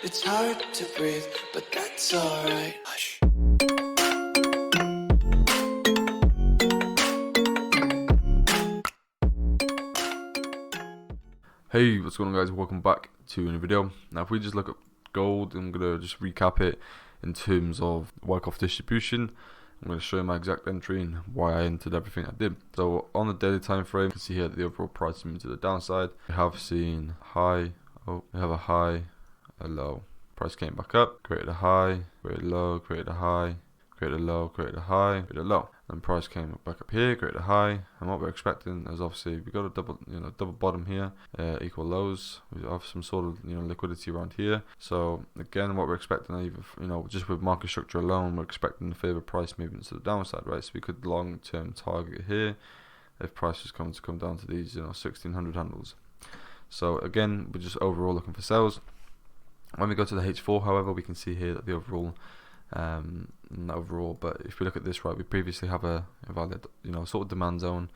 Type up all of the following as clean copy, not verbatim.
It's hard to breathe, but that's alright. Hush. Hey, what's going on, guys? Welcome back to a new video. Now, if we just look at gold, I'm going to just recap it in terms of Wyckoff distribution. I'm going to show you my exact entry and why I entered everything I did. So on the daily time frame, you can see here that the overall price moved to the downside. We have seen high, we have a high, a low. Price came back up, created a high, created a low, created a high, created a low, created a high, created a low. Then price came back up here, created a high, and what we're expecting is obviously we got a double bottom here, equal lows. We have some sort of liquidity around here. So again, what we're expecting, either just with market structure alone, we're expecting a further price movements to the downside, right? So we could long-term target here if prices come down to these 1600 handles. So again, we're just overall looking for sales. When we go to the H4, however, we can see here that the overall, not overall, but if we look at this, right, we previously have a valid, sort of demand zone,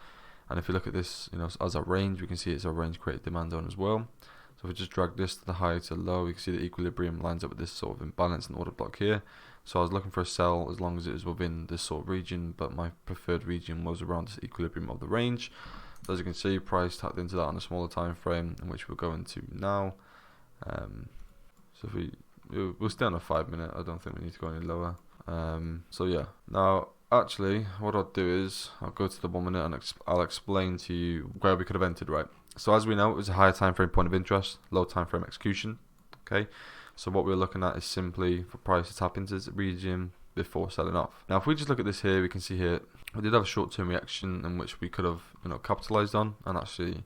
and if you look at this, as a range, we can see it's a range created demand zone as well. So if we just drag this to the high to low, we can see the equilibrium lines up with this sort of imbalance and order block here. So I was looking for a sell as long as it was within this sort of region, but my preferred region was around this equilibrium of the range. So as you can see, price tapped into that on a smaller time frame, in which we'll go into now. So if we'll stay on a 5 minute. I don't think we need to go any lower. So yeah, now actually what I'll do is I'll go to the 1 minute and I'll explain to you where we could have entered, right? So as we know, it was a higher time frame point of interest, low time frame execution. Okay, so what we're looking at is simply for price to tap into this region before selling off. Now if we just look at this here, we can see here we did have a short-term reaction in which we could have capitalized on and actually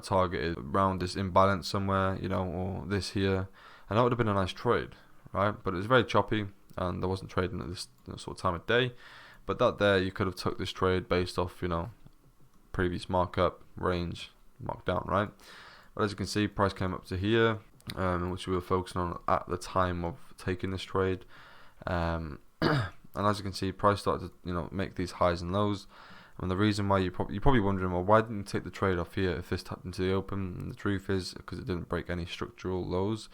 targeted around this imbalance somewhere, or this here. And that would have been a nice trade, right? But it was very choppy, and I wasn't trading at this sort of time of day. But that there, you could have took this trade based off, previous markup, range, markdown, right? But as you can see, price came up to here, which we were focusing on at the time of taking this trade. And as you can see, price started to, make these highs and lows. And the reason why you're probably wondering, well, why didn't you take the trade off here if this tapped into the open? And the truth is because it didn't break any structural lows.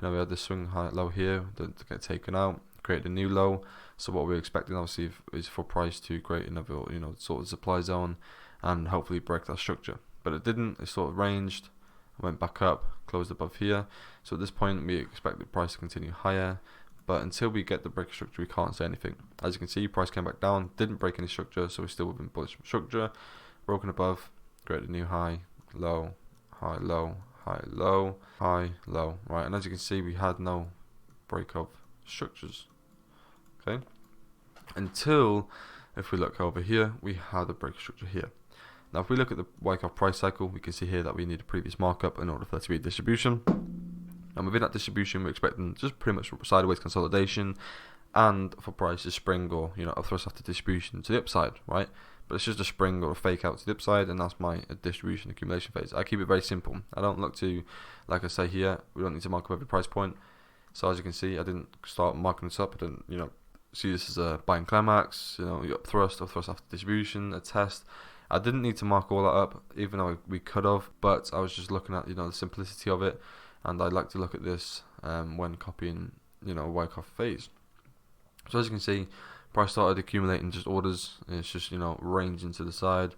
We had this swing high low here, didn't get taken out, created a new low. So what we're expecting obviously is for price to create another, sort of supply zone and hopefully break that structure. But it didn't. It sort of ranged, went back up, closed above here. So at this point, we expect the price to continue higher. But until we get the break structure, we can't say anything. As you can see, price came back down, didn't break any structure, so we're still within bullish structure. Broken above, created a new high, low, high, low, high, low, high, low, right? And as you can see, we had no break of structures, okay? Until, if we look over here, we had a break structure here. Now, if we look at the Wyckoff price cycle, we can see here that we need a previous markup in order for there to be a distribution. And within that distribution, we're expecting just pretty much sideways consolidation and for price to spring or, a thrust after distribution to the upside, right? But it's just a spring or a fake out to the upside, and that's my distribution accumulation phase. I keep it very simple. I don't look to, like I say here, we don't need to mark up every price point. So as you can see, I didn't start marking this up. I didn't, see this as a buying climax, you got thrust or thrust after distribution, a test. I didn't need to mark all that up, even though we could have, but I was just looking at, the simplicity of it. And I like to look at this when copying, Wyckoff phase. So as you can see, price started accumulating just orders. It's just, ranging to the side,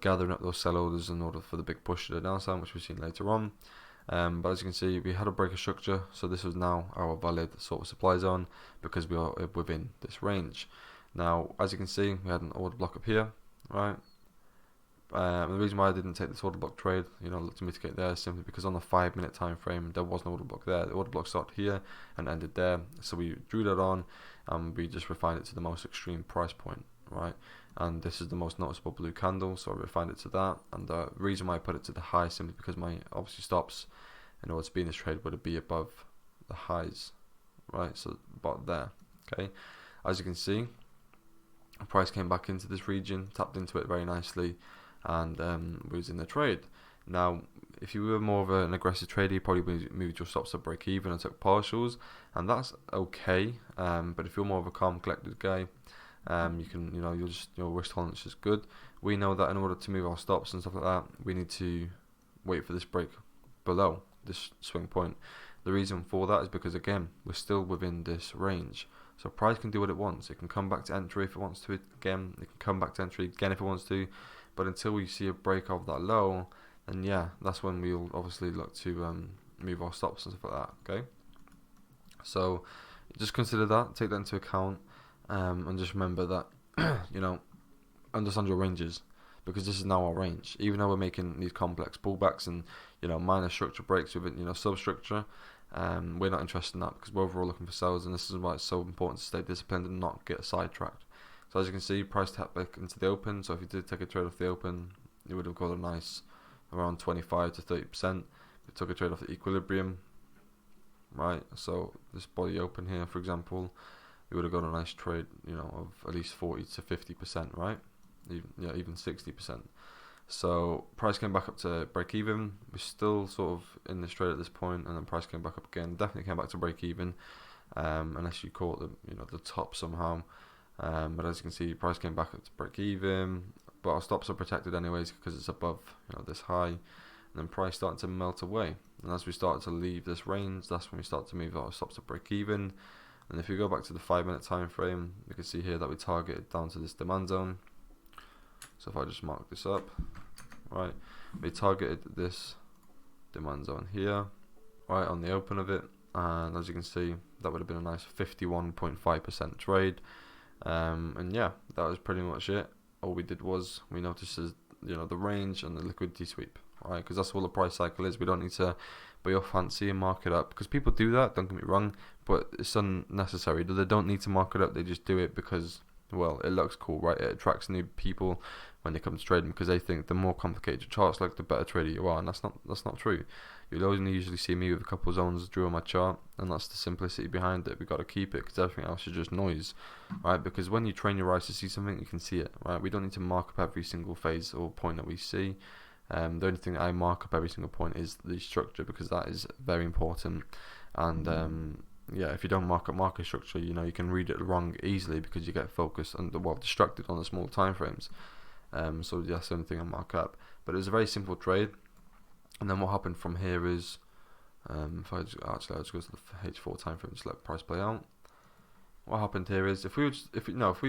gathering up those sell orders in order for the big push to the downside, which we've seen later on. But as you can see, we had a break of structure. So this is now our valid sort of supply zone because we are within this range. Now, as you can see, we had an order block up here, right? The reason why I didn't take this order block trade, look to mitigate there, is simply because on the 5 minute time frame there was no order block there. The order block started here and ended there, so we drew that on and we just refined it to the most extreme price point, right? And this is the most noticeable blue candle, so I refined it to that. And the reason why I put it to the high simply because my obviously stops in order to be in this trade would be above the highs, right? So about there, okay. As you can see, the price came back into this region, tapped into it very nicely, and was in the trade. Now, if you were more of an aggressive trader, you probably moved your stops to break even and took partials, and that's okay. But if you're more of a calm, collected guy, you can, your risk tolerance is good. We know that in order to move our stops and stuff like that, we need to wait for this break below this swing point. The reason for that is because, again, we're still within this range. So price can do what it wants. It can come back to entry if it wants to. Again, it can come back to entry again if it wants to. But until we see a break of that low, then yeah, that's when we'll obviously look to move our stops and stuff like that. Okay. So just consider that, take that into account, and just remember that understand your ranges, because this is now our range. Even though we're making these complex pullbacks and minor structure breaks with it, substructure, we're not interested in that, because we're overall looking for sales, and this is why it's so important to stay disciplined and not get sidetracked. So as you can see, price tapped back into the open. So if you did take a trade off the open, you would have got a nice around 25 to 30%. We took a trade off the equilibrium, right? So this body open here, for example, you would have got a nice trade, of at least 40 to 50%, right? Even 60%. So price came back up to break even. We're still sort of in this trade at this point, and then price came back up again. Definitely came back to break even, unless you caught the top somehow. But as you can see, price came back up to break even. But our stops are protected anyways because it's above this high. And then price started to melt away. And as we start to leave this range, that's when we start to move our stops to break even. And if we go back to the 5-minute time frame, you can see here that we targeted down to this demand zone. So if I just mark this up, right, we targeted this demand zone here, right, on the open of it, and as you can see, that would have been a nice 51.5% trade, and yeah, that was pretty much it. All we did was we noticed the range and the liquidity sweep, right, because that's all the price cycle is. We don't need to be all fancy and mark it up, because people do that, don't get me wrong, but it's unnecessary. They don't need to mark it up, they just do it because, well, it looks cool, right? It attracts new people when they come to trading, because they think the more complicated your charts look, the better trader you are, and that's not true. You'll always usually see me with a couple of zones drew on my chart, and that's the simplicity behind it. We got to keep it, because everything else is just noise, right? Because when you train your eyes to see something, you can see it, right? We don't need to mark up every single phase or point that we see. The only thing that I mark up every single point is the structure, because that is very important. And yeah, if you don't mark up market structure, you can read it wrong easily, because you get focused and distracted on the small time frames. So that's the only thing I mark up. But it was a very simple trade. And then what happened from here is, if I just go to the H4 time frame, just let price play out. What happened here is, if we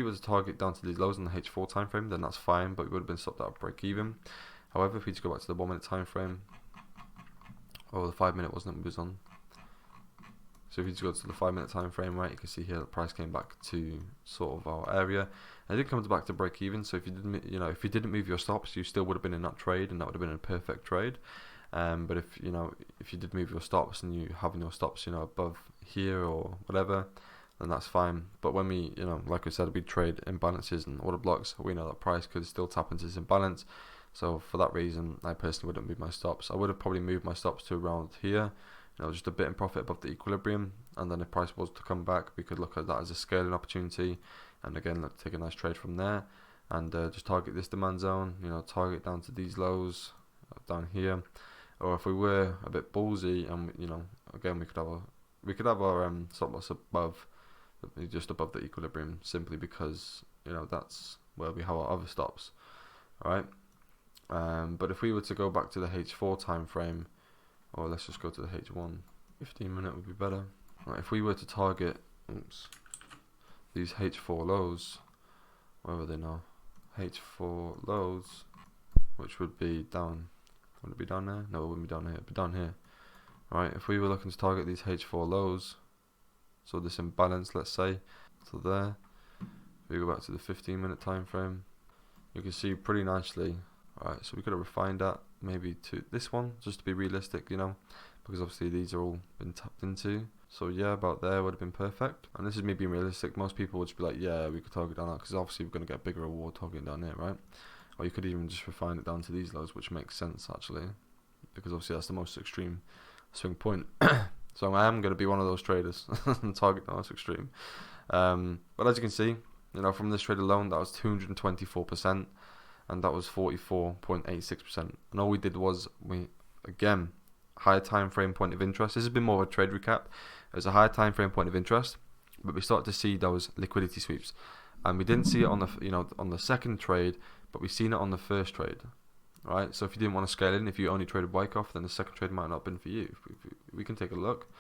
were to target down to these lows on the H4 time frame, then that's fine, but we would have been stopped at break even. However, if we just go back to the 1 minute time frame, or the 5-minute wasn't it we was on. So if you just go to the 5-minute time frame, right, you can see here the price came back to sort of our area. And it did come back to break even. So if you didn't, if you didn't move your stops, you still would have been in that trade, and that would have been a perfect trade. But if you did move your stops and you have your stops, above here or whatever, then that's fine. But when we, like I said, we trade imbalances and order blocks, we know that price could still tap into this imbalance. So for that reason, I personally wouldn't move my stops. I would have probably moved my stops to around here, just a bit in profit above the equilibrium, and then if price was to come back, we could look at that as a scaling opportunity, and again, let's take a nice trade from there, and just target this demand zone, target down to these lows down here. Or if we were a bit ballsy, and again, we could have our stop loss above, just above the equilibrium, simply because that's where we have our other stops. All right. But if we were to go back to the H4 time frame, or let's just go to the H1, 15-minute would be better. Right, if we were to target these H4 lows, where were they now? H4 lows, which would be down. Would it be down there? No, it wouldn't be down here. It'd be down here. Right, if we were looking to target these H4 lows, so this imbalance, let's say, so there. If we go back to the 15-minute time frame, you can see pretty nicely. Alright, so we could have refined that maybe to this one, just to be realistic, because obviously these are all been tapped into. So yeah, about there would have been perfect. And this is me being realistic. Most people would just be like, yeah, we could target down that, because obviously we're going to get a bigger reward targeting down here, right? Or you could even just refine it down to these lows, which makes sense actually, because obviously that's the most extreme swing point. So I am going to be one of those traders and target the most extreme. But as you can see, from this trade alone, that was 224%. And that was 44.86%. And all we did was, again, higher time frame point of interest. This has been more of a trade recap. It was a higher time frame point of interest, but we started to see those liquidity sweeps, and we didn't see it on the on the second trade, but we've seen it on the first trade, right? So if you didn't want to scale in, if you only traded Wyckoff, then the second trade might not have been for you. We can take a look.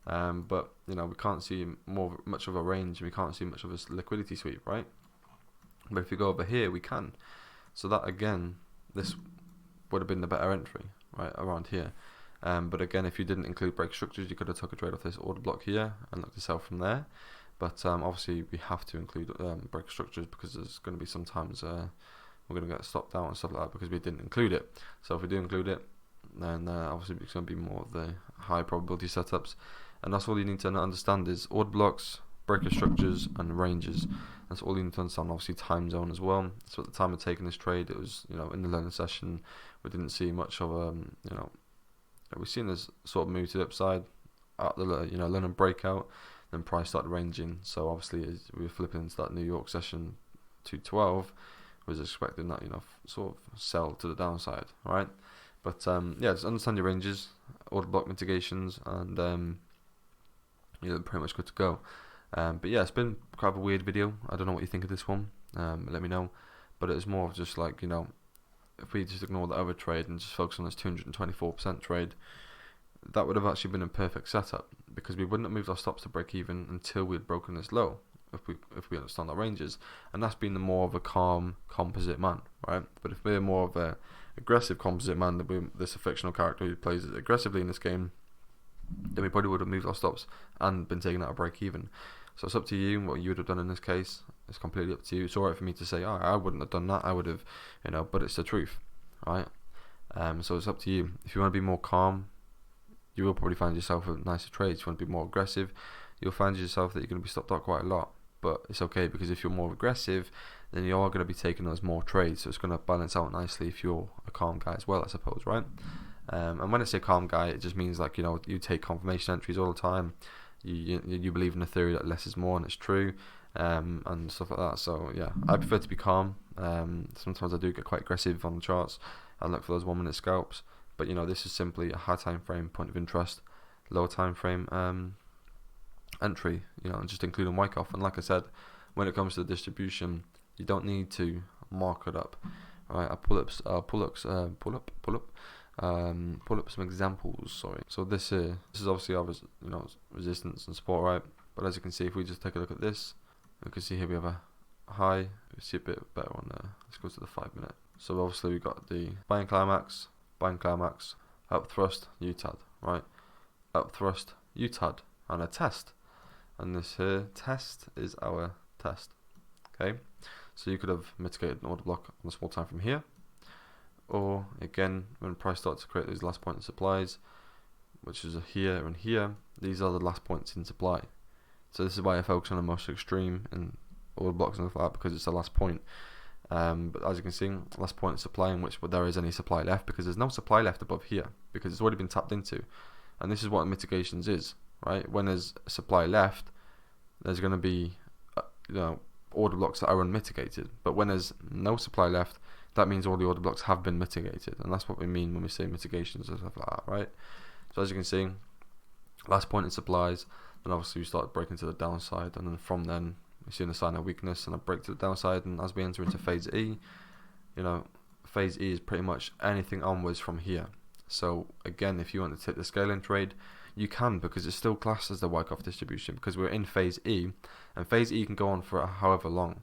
But you know, we can't see much of a range, and we can't see much of a liquidity sweep, right? But if we go over here, we can. So that again, this would have been the better entry, right, around here. But again, if you didn't include break structures, you could have took a trade off this order block here and looked to sell from there. But obviously we have to include break structures, because there's going to be sometimes we're going to get stopped out and stuff like that because we didn't include it. So if we do include it, then obviously it's going to be more of the high probability setups. And that's all you need to understand is order blocks, breaker structures, and ranges. That's all you need to understand. Obviously time zone as well. So at the time of taking this trade, it was, you know, in the learning session, we didn't see much of you know, we've seen this sort of move to the upside at the, you know, learning breakout, then price started ranging. So obviously as we were flipping into that New York session 212, was expecting that, you know, sort of sell to the downside, right? But yeah, just understand your ranges, order block mitigations, and you're pretty much good to go. But yeah, it's been quite a weird video. I don't know what you think of this one. Let me know. But it's more of just like, you know, if we just ignore the other trade and just focus on this 224% trade, that would have actually been a perfect setup, because we wouldn't have moved our stops to break even until we had broken this low, if we understand our ranges. And that's been the more of a calm composite man, right? But if we're more of a aggressive composite man, this a fictional character who plays aggressively in this game, then we probably would have moved our stops and been taken out of break even. So it's up to you what you would have done in this case. It's completely up to you. It's alright for me to say, oh, I wouldn't have done that, I would have, you know, but it's the truth, right? So it's up to you. If you want to be more calm, you will probably find yourself with nicer trades. If you want to be more aggressive, you'll find yourself that you're going to be stopped out quite a lot. But it's okay, because if you're more aggressive, then you are going to be taking those more trades. So it's going to balance out nicely if you're a calm guy as well, I suppose, right? And when I say calm guy, it just means like, you know, you take confirmation entries all the time. You believe in the theory that less is more, and it's true, and stuff like that. So yeah, I prefer to be calm. Sometimes I do get quite aggressive on the charts. I look for those 1 minute scalps, but you know, this is simply a high time frame point of interest, low time frame entry. You know, and just including Wyckoff. And like I said, when it comes to the distribution, you don't need to mark it up. All right, I'll pull up some examples. Sorry. So this is obviously our resistance and support, right? But as you can see, if we just take a look at this, we can see here we have a high. We see a bit better on there. Let's go to the 5 minute. So obviously we got the buying climax, up thrust, UTAD, right? Up thrust, UTAD, and a test. And this here test is our test. Okay. So you could have mitigated an order block on a small time from here. Or again, when price starts to create those last point in supplies, which is here and here, these are the last points in supply. So this is why I focus on the most extreme and order blocks and stuff like that, because it's the last point. But as you can see, last point in supply in which there is any supply left, because there's no supply left above here, because it's already been tapped into. And this is what mitigations is, right? When there's supply left, there's going to be order blocks that are unmitigated. But when there's no supply left, that means all the order blocks have been mitigated, and that's what we mean when we say mitigations and stuff like that, right? So as you can see, last point in supplies, then obviously we start breaking to the downside, and then from then we see a sign of weakness and a break to the downside. And as we enter into phase E, you know, phase E is pretty much anything onwards from here. So again, if you want to take the scaling trade, you can, because it's still classed as the Wyckoff distribution, because we're in phase E, and phase E can go on for however long.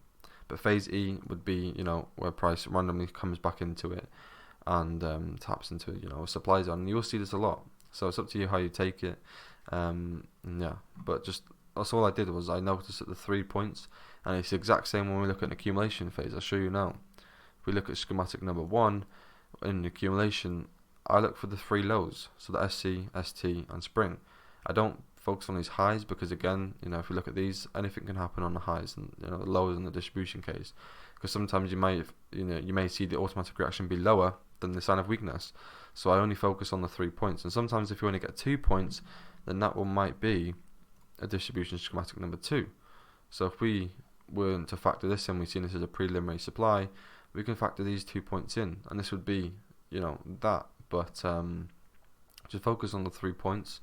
But phase E would be, you know, where price randomly comes back into it and taps into, you know, a supply zone. And you'll see this a lot. So it's up to you how you take it. Yeah, but just that's all I did was I noticed at the 3 points, and it's the exact same when we look at an accumulation phase. I'll show you now. If we look at schematic number 1 in accumulation, I look for the 3 lows, so the SC, ST, and spring. I don't focus on these highs, because again, you know, if you look at these, anything can happen on the highs and, you know, the lows in the distribution case, because sometimes you may see the automatic reaction be lower than the sign of weakness. So I only focus on the 3 points, and sometimes if you only get 2 points, then that one might be a distribution schematic number 2. So if we were to factor this in, we've seen this as a preliminary supply, we can factor these 2 points in, and this would be, you know, that. But just focus on the 3 points.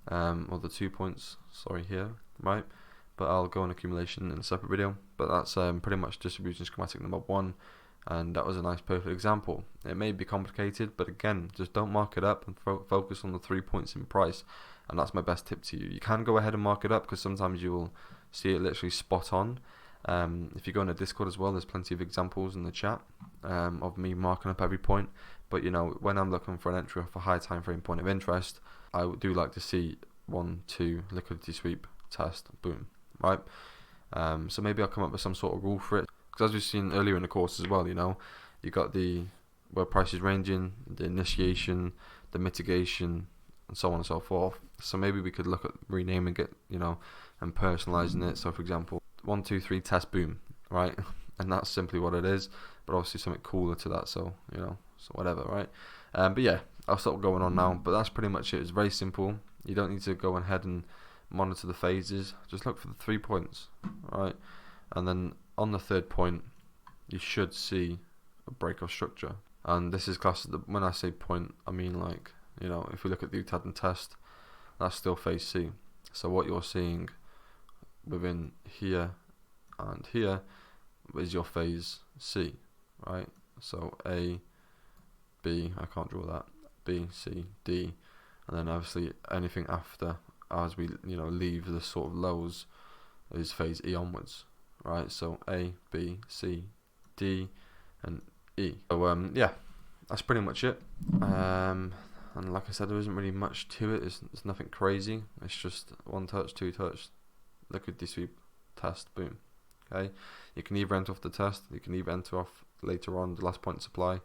Or the 2 points, sorry, here, right? But I'll go on accumulation in a separate video. But that's pretty much distribution schematic number 1, and that was a nice perfect example. It may be complicated, but again, just don't mark it up and focus on the 3 points in price, and that's my best tip to you. You can go ahead and mark it up, because sometimes you will see it literally spot on. If you go in the Discord as well, there's plenty of examples in the chat of me marking up every point. But you know, when I'm looking for an entry off a high time frame point of interest, I do like to see 1, 2 liquidity sweep, test, boom, right? So maybe I'll come up with some sort of rule for it, because as we've seen earlier in the course as well, you know, you got the where price is ranging, the initiation, the mitigation, and so on and so forth. So maybe we could look at renaming it, you know, and personalizing it. So for example, 1, 2, 3 test, boom, right? And that's simply what it is, but obviously something cooler to that, so you know, so whatever, right? But yeah, I'll stop going on now, but that's pretty much it. It's very simple. You don't need to go ahead and monitor the phases, just look for the 3 points, right? And then on the third point you should see a break of structure, and this is classed as when I say point, I mean, like, you know, if we look at the UTAD and test, that's still phase C. So what you're seeing within here and here is your phase C, right? So A, B, I can't draw that, B, C, D, and then obviously anything after, as we, you know, leave the sort of lows, is phase E onwards, right? So A, B, C, D, and E. So yeah, that's pretty much it. And like I said, there isn't really much to it. It's nothing crazy. It's just 1 touch, 2 touch, liquidity sweep, test, boom. Okay, you can either enter off the test, you can either enter off later on the last point supply,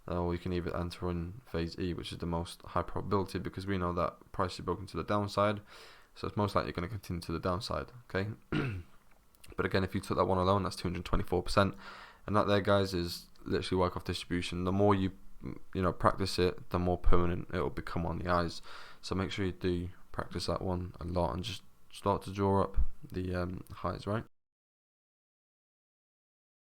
or you can either enter in phase E, which is the most high probability, because we know that price is broken to the downside, so it's most likely going to continue to the downside. Okay, but again, if you took that one alone, that's 224%, and that there, guys, is literally Wyckoff distribution. The more you know, practice it, the more permanent it will become on the eyes. So make sure you do practice that one a lot and just start to draw up the highs, right?